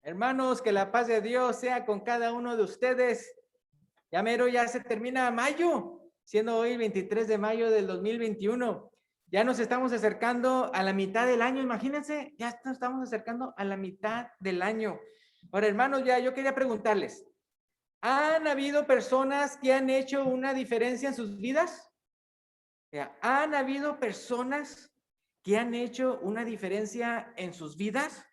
Hermanos, que la paz de Dios sea con cada uno de ustedes. Ya mero, ya se termina mayo, siendo hoy el 23 de mayo del 2021. Ya nos estamos acercando a la mitad del año, imagínense, ya nos estamos acercando a la mitad del año. Ahora, hermanos, ya yo quería preguntarles, ¿han habido personas que han hecho una diferencia en sus vidas? ¿Han habido personas que han hecho una diferencia en sus vidas?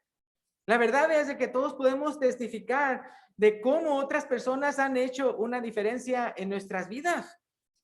La verdad es de que todos podemos testificar de cómo otras personas han hecho una diferencia en nuestras vidas.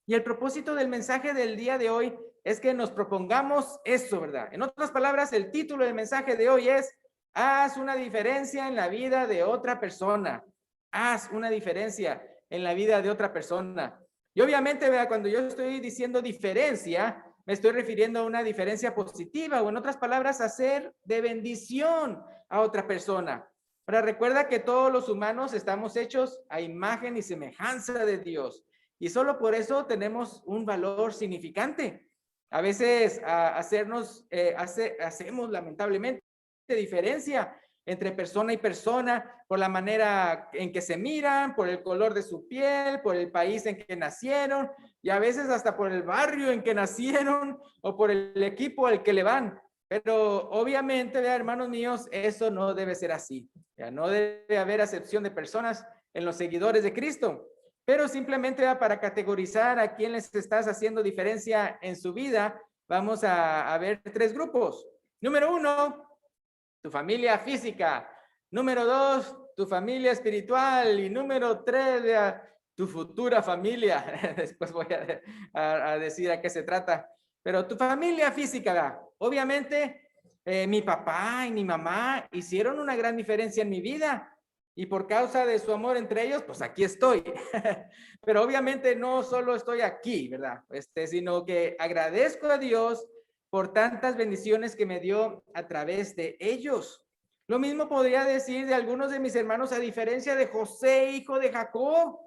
Y el propósito del mensaje del día de hoy es que nos propongamos eso, ¿verdad? En otras palabras, el título del mensaje de hoy es: haz una diferencia en la vida de otra persona. Haz una diferencia en la vida de otra persona. Y obviamente, ¿verdad? Cuando yo estoy diciendo diferencia, me estoy refiriendo a una diferencia positiva, o en otras palabras, hacer de bendición a otra persona. Ahora recuerda que todos los humanos estamos hechos a imagen y semejanza de Dios, y solo por eso tenemos un valor significante. A veces hacemos lamentablemente diferencia entre persona y persona por la manera en que se miran, por el color de su piel, por el país en que nacieron, y a veces hasta por el barrio en que nacieron o por el equipo al que le van. Pero obviamente, hermanos míos, eso no debe ser así. Ya no debe haber acepción de personas en los seguidores de Cristo. Pero simplemente para categorizar a quién les estás haciendo diferencia en su vida, vamos a ver tres grupos. Número uno, tu familia física. Número dos, tu familia espiritual. Y número tres, tu futura familia. Después voy a decir a qué se trata. Pero tu familia física, obviamente, mi papá y mi mamá hicieron una gran diferencia en mi vida. Y por causa de su amor entre ellos, pues aquí estoy. Pero obviamente no solo estoy aquí, ¿verdad? Sino que agradezco a Dios por tantas bendiciones que me dio a través de ellos. Lo mismo podría decir de algunos de mis hermanos, a diferencia de José, hijo de Jacob,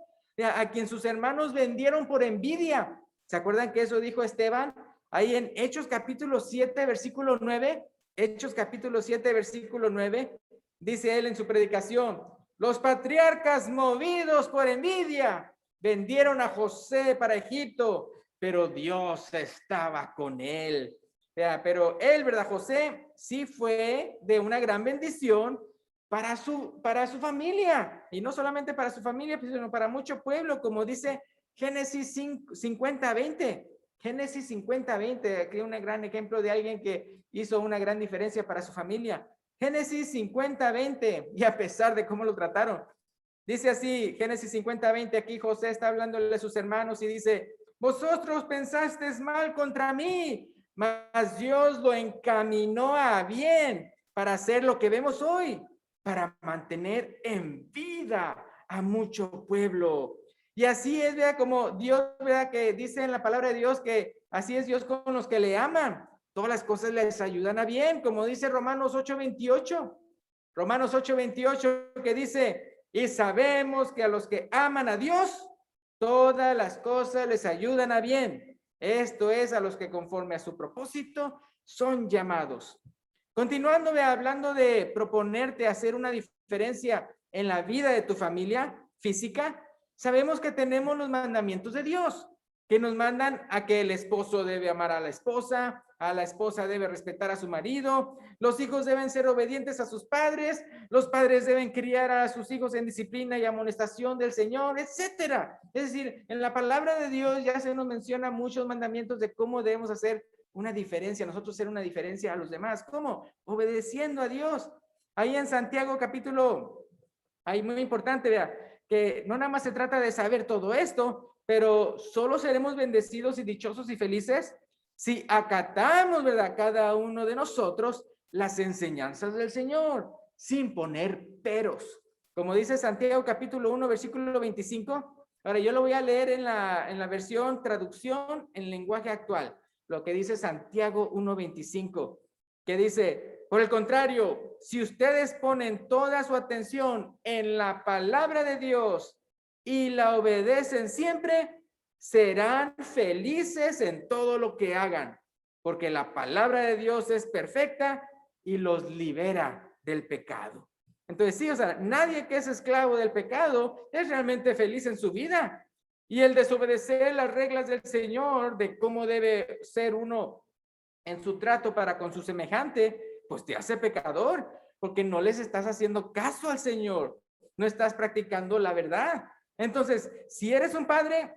a quien sus hermanos vendieron por envidia. ¿Se acuerdan que eso dijo Esteban? Ahí en Hechos capítulo 7, versículo 9. Hechos capítulo 7, versículo 9. Dice él en su predicación: los patriarcas, movidos por envidia, vendieron a José para Egipto, pero Dios estaba con él. Pero él, ¿verdad? José sí fue de una gran bendición para su familia, y no solamente para su familia, sino para mucho pueblo, como dice Génesis 50:20. Génesis 50:20, aquí un gran ejemplo de alguien que hizo una gran diferencia para su familia. Génesis 50:20, y a pesar de cómo lo trataron, dice así, Génesis 50:20, aquí José está hablándole a sus hermanos y dice: vosotros pensasteis mal contra mí, mas Dios lo encaminó a bien para hacer lo que vemos hoy, para mantener en vida a mucho pueblo. Y así es, vea, como Dios, vea, que dice en la palabra de Dios que así es Dios con los que le aman. Todas las cosas les ayudan a bien, como dice Romanos 8:28. Romanos 8:28, que dice: y sabemos que a los que aman a Dios, todas las cosas les ayudan a bien. Esto es, a los que conforme a su propósito son llamados. Continuando hablando de proponerte hacer una diferencia en la vida de tu familia física, sabemos que tenemos los mandamientos de Dios, que nos mandan a que el esposo debe amar a la esposa debe respetar a su marido, los hijos deben ser obedientes a sus padres, los padres deben criar a sus hijos en disciplina y amonestación del Señor, etcétera. Es decir, en la palabra de Dios ya se nos menciona muchos mandamientos de cómo debemos hacer una diferencia, nosotros ser una diferencia a los demás. ¿Cómo? Obedeciendo a Dios. Ahí en Santiago capítulo, ahí muy importante, vea, que no nada más se trata de saber todo esto, pero solo seremos bendecidos y dichosos y felices si acatamos, ¿verdad?, cada uno de nosotros las enseñanzas del Señor, sin poner peros. Como dice Santiago capítulo 1, versículo 25. Ahora yo lo voy a leer en la versión traducción en lenguaje actual, lo que dice Santiago 1:25, que dice: por el contrario, si ustedes ponen toda su atención en la palabra de Dios y la obedecen siempre, serán felices en todo lo que hagan, porque la palabra de Dios es perfecta y los libera del pecado. Entonces sí, o sea, nadie que es esclavo del pecado es realmente feliz en su vida. Y el desobedecer las reglas del Señor de cómo debe ser uno en su trato para con su semejante, pues te hace pecador, porque no les estás haciendo caso al Señor, no estás practicando la verdad. Entonces, si eres un padre,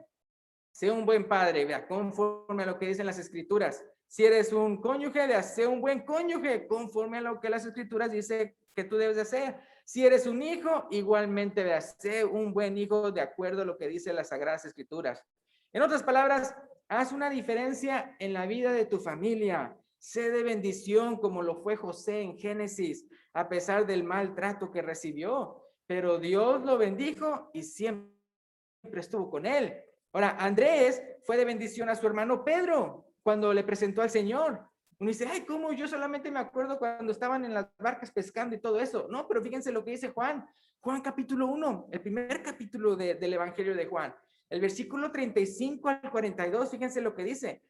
sé un buen padre, vea, conforme a lo que dicen las escrituras. Si eres un cónyuge, vea, sé un buen cónyuge, conforme a lo que las escrituras dice que tú debes de hacer. Si eres un hijo, igualmente, vea, sé un buen hijo de acuerdo a lo que dice las sagradas escrituras. En otras palabras, haz una diferencia en la vida de tu familia. Sé de bendición como lo fue José en Génesis, a pesar del maltrato que recibió. Pero Dios lo bendijo y siempre estuvo con él. Ahora, Andrés fue de bendición a su hermano Pedro cuando le presentó al Señor. Uno dice, ay, ¿cómo? Yo solamente me acuerdo cuando estaban en las barcas pescando y todo eso. No, pero fíjense lo que dice Juan. Juan capítulo 1, el primer capítulo del Evangelio de Juan. El versículo 35 al 42, fíjense lo que dice.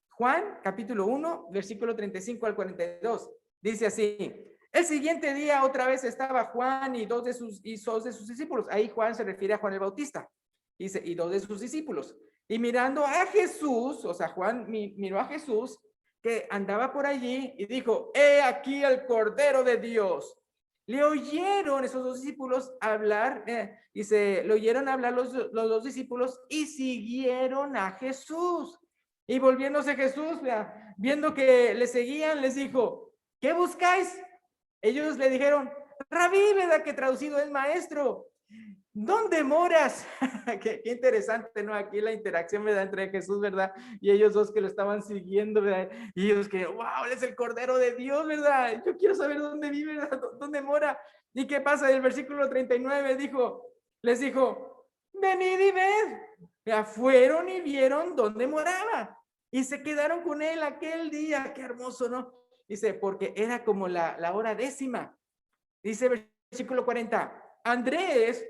Juan capítulo 1, versículo 35 al 42. Dice así, el siguiente día otra vez estaba Juan y dos de sus discípulos. Ahí Juan se refiere a Juan el Bautista. Dice, y dos de sus discípulos. Y mirando a Jesús, o sea, Juan miró a Jesús que andaba por allí y dijo, he aquí el Cordero de Dios. Le oyeron esos dos discípulos hablar, dice, le oyeron hablar los dos discípulos y siguieron a Jesús. Y volviéndose Jesús, viendo que le seguían, les dijo, ¿qué buscáis? Ellos le dijeron, Rabí, ¿verdad? Que traducido es maestro. ¿Dónde moras? Qué interesante, ¿no? Aquí la interacción, ¿verdad? Entre Jesús, ¿verdad? Y ellos dos que lo estaban siguiendo, ¿verdad? Y ellos que, wow, él es el Cordero de Dios, ¿verdad? Yo quiero saber dónde vive, ¿verdad? ¿Dónde mora? ¿Y qué pasa? El versículo 39 les dijo, venid y ved. Ya fueron y vieron dónde moraba. Y se quedaron con él aquel día. Qué hermoso, ¿no? Dice, porque era como la hora décima. Dice versículo 40, Andrés,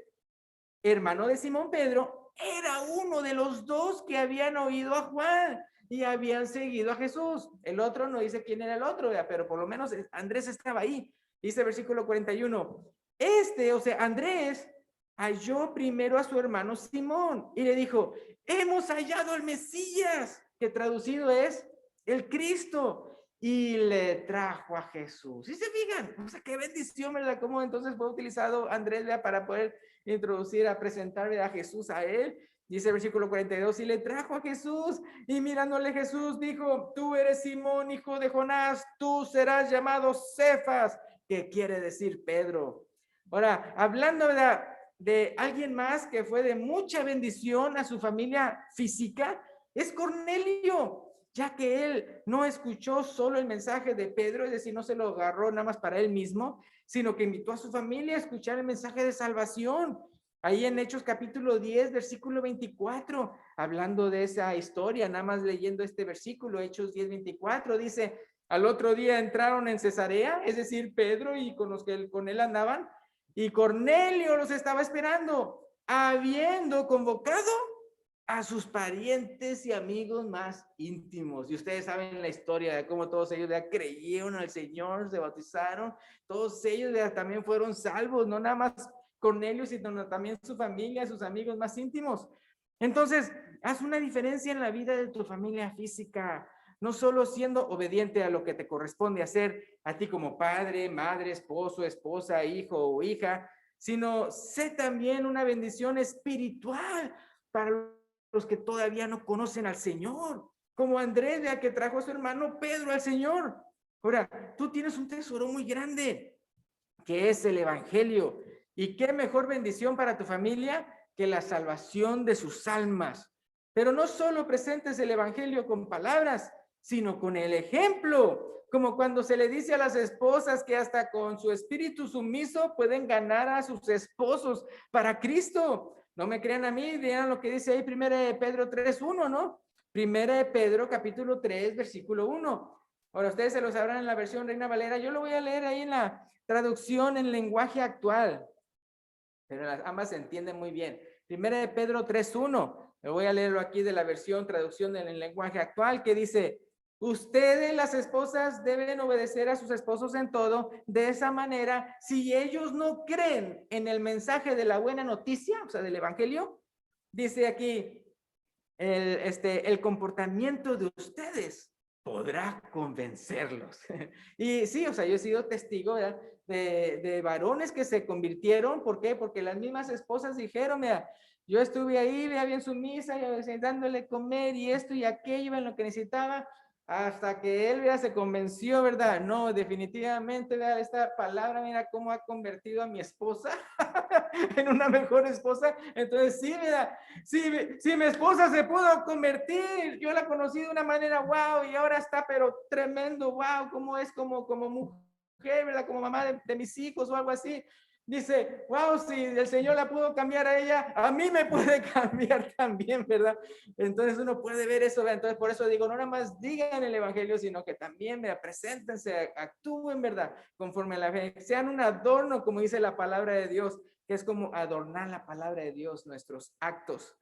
hermano de Simón Pedro, era uno de los dos que habían oído a Juan y habían seguido a Jesús. El otro no dice quién era el otro, pero por lo menos Andrés estaba ahí. Dice versículo 41, o sea, Andrés halló primero a su hermano Simón y le dijo, hemos hallado al Mesías, que traducido es el Cristo. Y le trajo a Jesús. ¿Sí se fijan? O sea, qué bendición, ¿verdad? Cómo entonces fue utilizado Andrés, ¿verdad? Para poder introducir, a presentar a Jesús a él. Dice el versículo 42, y le trajo a Jesús, y mirándole Jesús dijo, tú eres Simón, hijo de Jonás, tú serás llamado Cefas, que quiere decir Pedro. Ahora, hablando de alguien más que fue de mucha bendición a su familia física, es Cornelio, ya que él no escuchó solo el mensaje de Pedro, es decir, no se lo agarró nada más para él mismo, sino que invitó a su familia a escuchar el mensaje de salvación. Ahí en Hechos capítulo 10, versículo 24, hablando de esa historia, nada más leyendo este versículo, Hechos 10, 24, dice, al otro día entraron en Cesarea, es decir, Pedro y con los que con él andaban, y Cornelio los estaba esperando, habiendo convocado a sus parientes y amigos más íntimos. Y ustedes saben la historia de cómo todos ellos ya creyeron al Señor, se bautizaron, todos ellos ya también fueron salvos, no nada más Cornelio, sino también su familia, sus amigos más íntimos. Entonces, haz una diferencia en la vida de tu familia física, no solo siendo obediente a lo que te corresponde hacer a ti como padre, madre, esposo, esposa, hijo o hija, sino sé también una bendición espiritual para los que todavía no conocen al Señor, como Andrés, ya que trajo a su hermano Pedro al Señor. Ahora, tú tienes un tesoro muy grande, que es el Evangelio. ¿Y qué mejor bendición para tu familia que la salvación de sus almas? Pero no solo presentes el Evangelio con palabras, sino con el ejemplo, como cuando se le dice a las esposas que hasta con su espíritu sumiso pueden ganar a sus esposos para Cristo. No me crean a mí, vean lo que dice ahí 1 Pedro 3:1, ¿no? 1 Pedro capítulo 3, versículo 1. Ahora ustedes se lo sabrán en la versión Reina Valera, yo lo voy a leer ahí en la traducción en lenguaje actual, pero ambas se entienden muy bien. 1 Pedro 3:1, me voy a leerlo aquí de la versión traducción en el lenguaje actual, que dice, Ustedes, las esposas, deben obedecer a sus esposos en todo. De esa manera, si ellos no creen en el mensaje de la buena noticia, o sea, del evangelio, dice aquí, el comportamiento de ustedes podrá convencerlos. Y sí, o sea, yo he sido testigo, ¿verdad?, de varones que se convirtieron. ¿Por qué? Porque las mismas esposas dijeron, mira, yo estuve ahí, veía bien su misa, y dándole comer y esto y aquello en lo que necesitaba, hasta que él, ya se convenció, ¿verdad? No, definitivamente, ¿verdad?, esta palabra, mira cómo ha convertido a mi esposa en una mejor esposa. Entonces, sí, ¿verdad? Si mi esposa se pudo convertir, yo la conocí de una manera, wow, y ahora está, pero tremendo, wow, cómo es como mujer, ¿verdad? Como mamá de mis hijos o algo así. Dice, wow, si el Señor la pudo cambiar a ella, a mí me puede cambiar también, ¿verdad? Entonces uno puede ver eso, ¿verdad? Entonces por eso digo, no nada más digan el evangelio, sino que también, ¿verdad?, preséntense, actúen, ¿verdad?, conforme a la fe, sean un adorno, como dice la palabra de Dios, que es como adornar la palabra de Dios, nuestros actos.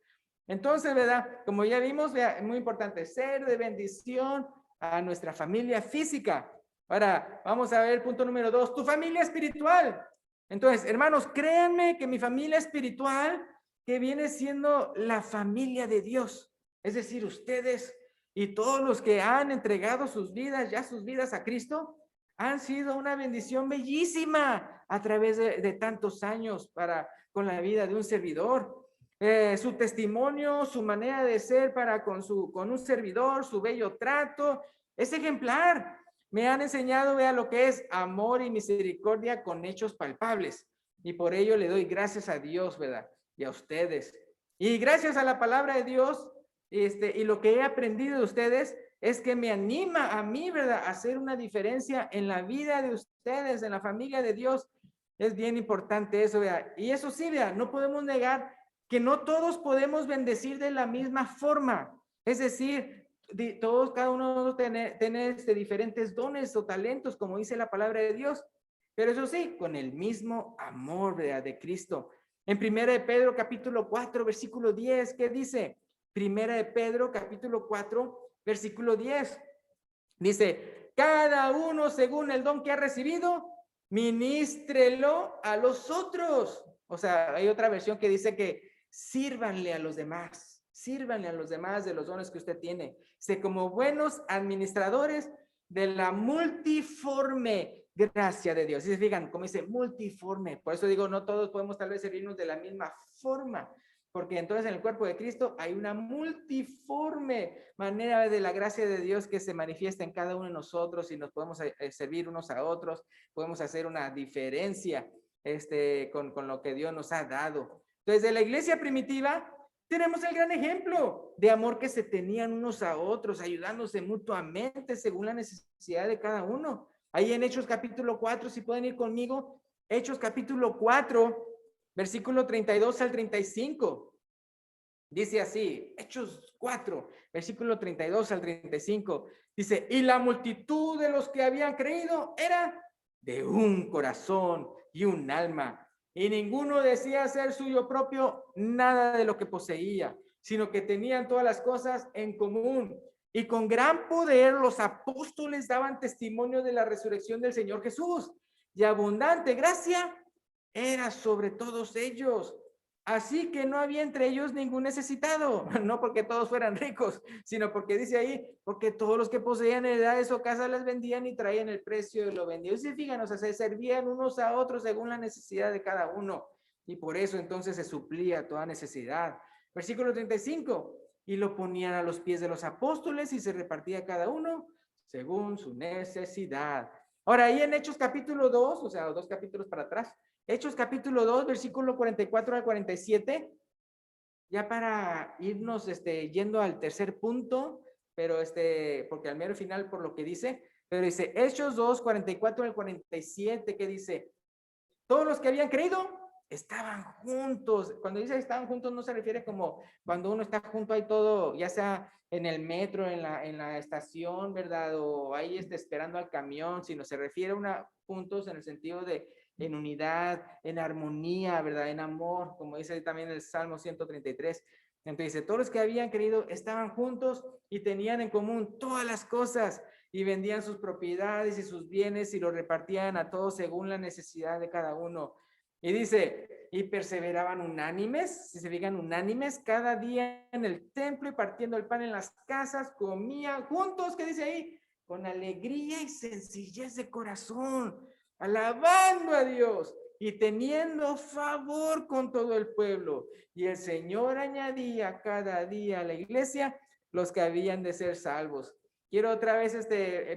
Entonces, ¿verdad?, como ya vimos, ¿verdad?, es muy importante ser de bendición a nuestra familia física. Ahora, vamos a ver el punto número 2, tu familia espiritual. Entonces, hermanos, créanme que mi familia espiritual, que viene siendo la familia de Dios, es decir, ustedes y todos los que han entregado sus vidas, ya sus vidas a Cristo, han sido una bendición bellísima a través de tantos años con la vida de un servidor. Su testimonio, su manera de ser con un servidor, su bello trato, es ejemplar. Me han enseñado, vea, lo que es amor y misericordia con hechos palpables. Y por ello le doy gracias a Dios, ¿verdad? Y a ustedes. Y gracias a la palabra de Dios, y lo que he aprendido de ustedes es que me anima a mí, ¿verdad?, a hacer una diferencia en la vida de ustedes, en la familia de Dios. Es bien importante eso, ¿verdad? Y eso sí, ¿verdad?, no podemos negar que no todos podemos bendecir de la misma forma. Es decir, todos, cada uno tiene diferentes dones o talentos, como dice la palabra de Dios, pero eso sí, con el mismo amor, ¿verdad?, de Cristo. En Primera de Pedro, capítulo 4, versículo 10, ¿qué dice? Primera de Pedro, capítulo 4, versículo 10. Dice, cada uno según el don que ha recibido, ministrelo a los otros. O sea, hay otra versión que dice que sírvanle a los demás de los dones que usted tiene. Sé como buenos administradores de la multiforme gracia de Dios. Y se fijan, como dice, multiforme. Por eso digo, no todos podemos tal vez servirnos de la misma forma, porque entonces en el cuerpo de Cristo hay una multiforme manera de la gracia de Dios que se manifiesta en cada uno de nosotros, y nos podemos servir unos a otros, podemos hacer una diferencia con lo que Dios nos ha dado. Entonces, de la iglesia primitiva tenemos el gran ejemplo de amor que se tenían unos a otros, ayudándose mutuamente según la necesidad de cada uno. Ahí en Hechos capítulo 4, si pueden ir conmigo, Hechos capítulo 4, versículo 32 al 35. Dice así, Hechos 4, versículo 32 al 35. Dice, y la multitud de los que habían creído era de un corazón y un alma. Y ninguno decía ser suyo propio nada de lo que poseía, sino que tenían todas las cosas en común. Y con gran poder los apóstoles daban testimonio de la resurrección del Señor Jesús. Y abundante gracia era sobre todos ellos. Así que no había entre ellos ningún necesitado, no porque todos fueran ricos, sino porque dice ahí, porque todos los que poseían heredades o casas las vendían y traían el precio y lo vendían. Y si fijan, o sea, se servían unos a otros según la necesidad de cada uno. Y por eso entonces se suplía toda necesidad. Versículo 35, y lo ponían a los pies de los apóstoles y se repartía cada uno según su necesidad. Ahora, ahí en Hechos capítulo 2, o sea, 2 capítulos para atrás, Hechos capítulo 2, versículo 44 al 47, ya para irnos yendo al tercer punto, pero porque al mero final por lo que dice, pero dice Hechos 2, 44 al 47, que dice, todos los que habían creído estaban juntos. Cuando dice estaban juntos no se refiere como cuando uno está junto ahí todo, ya sea en el metro, en la estación, ¿verdad? O ahí esperando al camión, sino se refiere a juntos en el sentido de en unidad, en armonía, ¿verdad? En amor, como dice también el Salmo 133. Entonces dice, todos los que habían creído estaban juntos y tenían en común todas las cosas y vendían sus propiedades y sus bienes y los repartían a todos según la necesidad de cada uno. Y dice, y perseveraban unánimes, si se fijan, unánimes, cada día en el templo y partiendo el pan en las casas, comían juntos, ¿qué dice ahí? Con alegría y sencillez de corazón, alabando a Dios y teniendo favor con todo el pueblo. Y el Señor añadía cada día a la iglesia los que habían de ser salvos. Quiero otra vez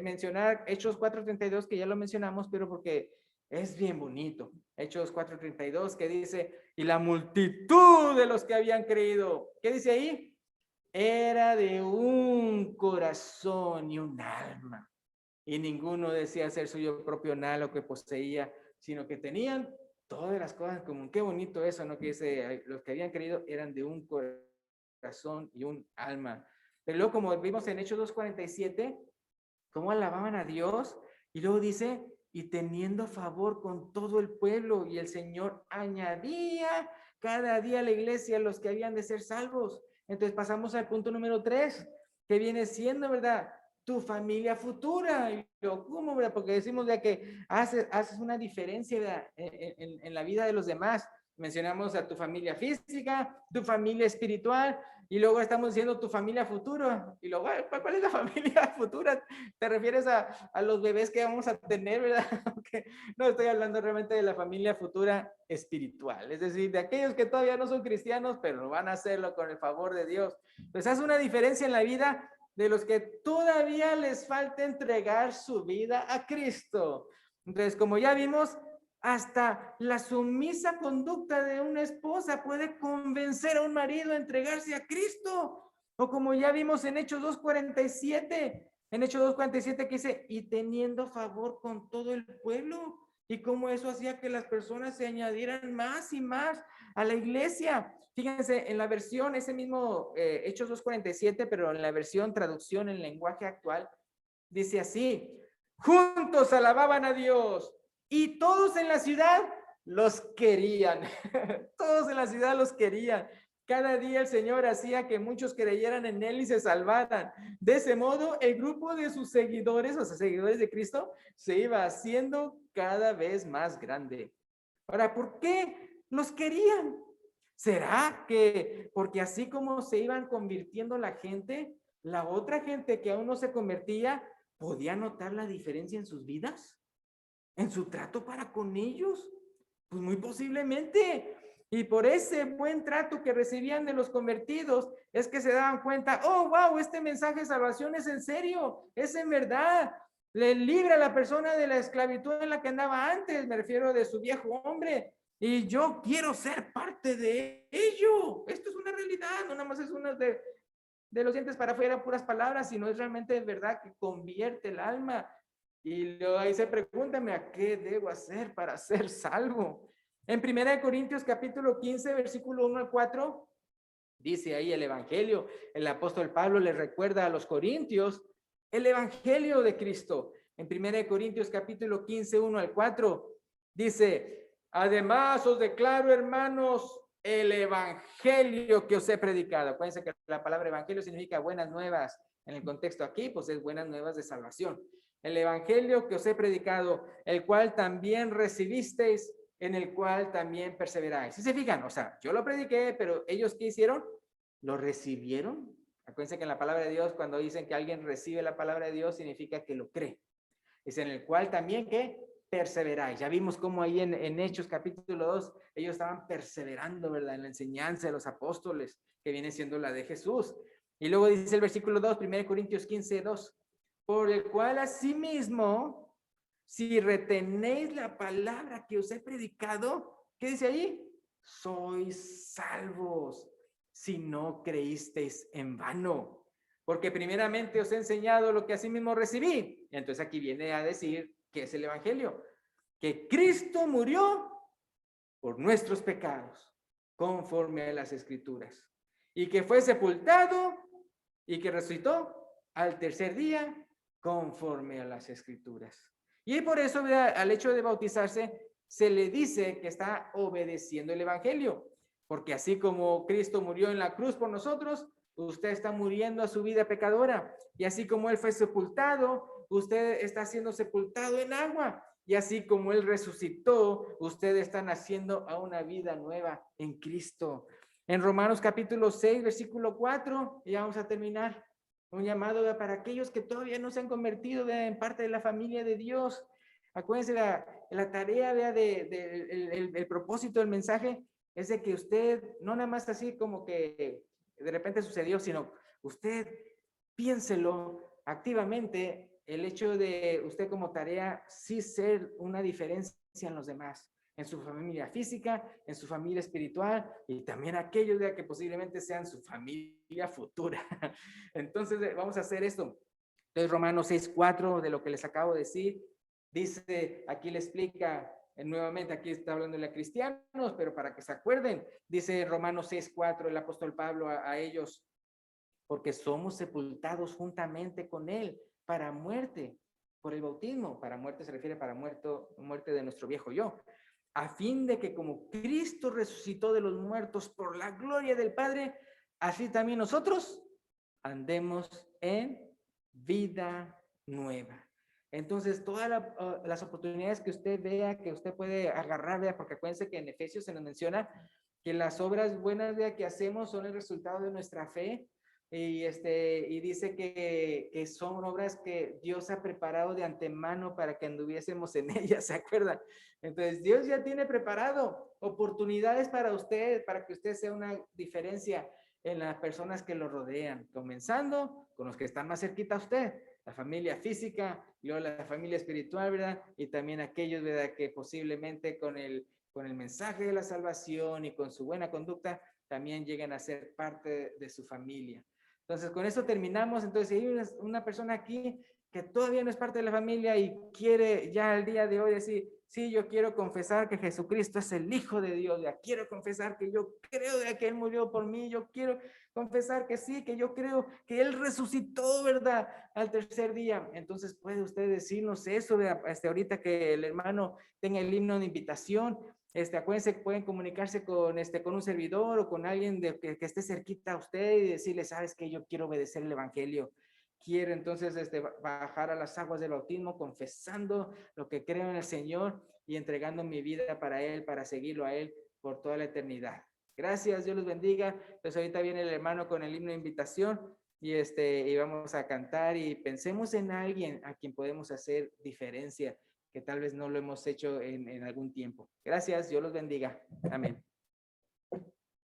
mencionar Hechos 4:32, que ya lo mencionamos, pero porque es bien bonito. Hechos 4:32, que dice, y la multitud de los que habían creído, ¿qué dice ahí? Era de un corazón y un alma. Y ninguno decía ser suyo propio nada lo que poseía, sino que tenían todas las cosas común. Qué bonito eso, ¿no? Que dice, los que habían creído eran de un corazón y un alma. Pero luego, como vimos en Hechos 2:47, cómo alababan a Dios, y luego dice, y teniendo favor con todo el pueblo, y el Señor añadía cada día a la iglesia los que habían de ser salvos. Entonces pasamos al punto número 3, que viene siendo, ¿verdad? Tu familia futura. Y lo, ¿cómo, verdad? Porque decimos ya que haces una diferencia, ¿verdad? En la vida de los demás. Mencionamos a tu familia física, tu familia espiritual, y luego estamos diciendo tu familia futura. Y luego, ¿cuál es la familia futura? ¿Te refieres a los bebés que vamos a tener, verdad? No estoy hablando realmente de la familia futura espiritual, es decir, de aquellos que todavía no son cristianos, pero van a hacerlo con el favor de Dios. Pues hace una diferencia en la vida de los que todavía les falta entregar su vida a Cristo. Entonces, como ya vimos, hasta la sumisa conducta de una esposa puede convencer a un marido a entregarse a Cristo. O como ya vimos en Hechos 2:47, en Hechos 2:47 que dice, y teniendo favor con todo el pueblo. Y cómo eso hacía que las personas se añadieran más y más a la iglesia. Fíjense, en la versión, ese mismo Hechos 2:47, pero en la versión traducción en lenguaje actual, dice así, juntos alababan a Dios y todos en la ciudad los querían. Todos en la ciudad los querían. Cada día el Señor hacía que muchos creyeran en Él y se salvaran. De ese modo, el grupo de sus seguidores, o sea, seguidores de Cristo, se iba haciendo cada vez más grande. Ahora, ¿por qué los querían? ¿Será que porque así como se iban convirtiendo la gente, la otra gente que aún no se convertía, podía notar la diferencia en sus vidas? ¿En su trato para con ellos? Pues muy posiblemente. Y por ese buen trato que recibían de los convertidos, es que se daban cuenta, oh, wow, este mensaje de salvación es en serio, es en verdad. Le libra a la persona de la esclavitud en la que andaba antes, me refiero de su viejo hombre. Y yo quiero ser parte de ello. Esto es una realidad, no nada más es una de los dientes para afuera, puras palabras, sino es realmente de verdad que convierte el alma. Y luego ahí se pregúntame, ¿a qué debo hacer para ser salvo? En 1 Corintios capítulo 15, versículo 1 al 4, dice ahí el evangelio. El apóstol Pablo le recuerda a los corintios el evangelio de Cristo. En 1 Corintios capítulo 15, 1 al 4, dice, además os declaro, hermanos, el evangelio que os he predicado. Acuérdense que la palabra evangelio significa buenas nuevas. En el contexto aquí, pues es buenas nuevas de salvación. El evangelio que os he predicado, el cual también recibisteis, en el cual también perseveráis. Si se fijan, o sea, yo lo prediqué, pero ellos ¿qué hicieron? ¿Lo recibieron? Acuérdense que en la palabra de Dios, cuando dicen que alguien recibe la palabra de Dios, significa que lo cree. Es en el cual también que perseveráis. Ya vimos cómo ahí en Hechos capítulo 2, ellos estaban perseverando, ¿verdad? En la enseñanza de los apóstoles, que viene siendo la de Jesús. Y luego dice el versículo 2, 1 Corintios 15, 2, por el cual asimismo, si retenéis la palabra que os he predicado, ¿qué dice ahí? Sois salvos si no creísteis en vano. Porque primeramente os he enseñado lo que asimismo recibí. Y entonces aquí viene a decir que es el evangelio. Que Cristo murió por nuestros pecados, conforme a las escrituras. Y que fue sepultado y que resucitó al tercer día, conforme a las escrituras. Y por eso, al hecho de bautizarse, se le dice que está obedeciendo el evangelio. porque así como Cristo murió en la cruz por nosotros, usted está muriendo a su vida pecadora. Y así como Él fue sepultado, usted está siendo sepultado en agua. Y así como Él resucitó, usted está naciendo a una vida nueva en Cristo. En Romanos capítulo 6, versículo 4, y vamos a terminar. Un llamado para aquellos que todavía no se han convertido en parte de la familia de Dios. Acuérdense, la tarea el propósito del mensaje es de que usted, no nada más así como que de repente sucedió, sino usted piénselo activamente, el hecho de usted como tarea sí ser una diferencia en los demás, en su familia física, en su familia espiritual y también aquellos de que posiblemente sean su familia futura. Entonces vamos a hacer esto. Entonces Romanos 6:4 de lo que les acabo de decir, dice, aquí le explica nuevamente, aquí está hablando de cristianos, pero para que se acuerden, dice Romanos 6:4 el apóstol Pablo a ellos, porque somos sepultados juntamente con él para muerte, por el bautismo. Para muerte se refiere para muerte de nuestro viejo yo, a fin de que como Cristo resucitó de los muertos por la gloria del Padre, así también nosotros andemos en vida nueva. Entonces, todas las oportunidades que usted vea, que usted puede agarrar, vea, porque acuérdense que en Efesios se nos menciona que las obras buenas que hacemos son el resultado de nuestra fe, y dice que son obras que Dios ha preparado de antemano para que anduviésemos en ellas, ¿se acuerdan? Entonces, Dios ya tiene preparado oportunidades para usted, para que usted sea una diferencia en las personas que lo rodean, comenzando con los que están más cerquita a usted, la familia física, luego la familia espiritual, ¿verdad? Y también aquellos, ¿verdad? Que posiblemente con el mensaje de la salvación y con su buena conducta, también lleguen a ser parte de su familia. Entonces, con eso terminamos. Entonces, si hay una persona aquí que todavía no es parte de la familia y quiere ya el día de hoy decir, sí, yo quiero confesar que Jesucristo es el Hijo de Dios, ya quiero confesar que yo creo de que Él murió por mí, yo quiero confesar que sí, que yo creo que Él resucitó, ¿verdad? Al tercer día. Entonces puede usted decirnos eso, ahorita que el hermano tenga el himno de invitación. Acuérdense que pueden comunicarse con un servidor o con alguien que esté cerquita a usted y decirle, sabes que yo quiero obedecer el evangelio. Quiero entonces bajar a las aguas del bautismo confesando lo que creo en el Señor y entregando mi vida para Él, para seguirlo a Él por toda la eternidad. Gracias, Dios los bendiga. Pues ahorita viene el hermano con el himno de invitación y vamos a cantar y pensemos en alguien a quien podemos hacer diferencia, que tal vez no lo hemos hecho en algún tiempo. Gracias, Dios los bendiga. Amén.